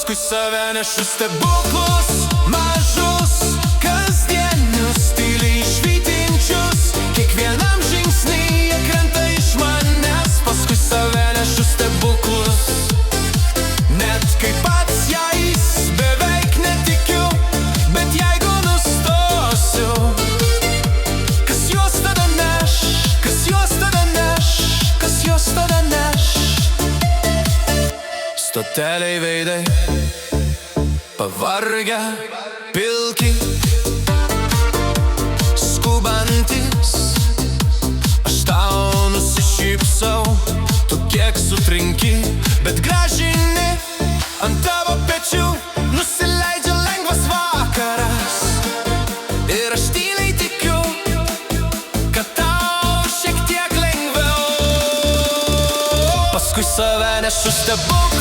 paskui save nešu stebuklus mažus, kasdienius, tyliai švytinčius. Kiekvienam žingsnyje krenta iš manęs, paskui save nešu stebuklus. Net kai pats jais beveik netikiu, bet jeigu nustosiu, kas juos tada neš, kas juos tada neš, kas juos tada neš. Stoteliai veidai, pavargę, pilki, skubantis. Aš tau nusišypsau, tu kiek sutrinki, bet gražini. Ant tavo pečių nusileidžia lengvas vakaras, ir aš tyliai tikiu, kad tau šiek tiek lengviau. Paskui save nešu stebuklus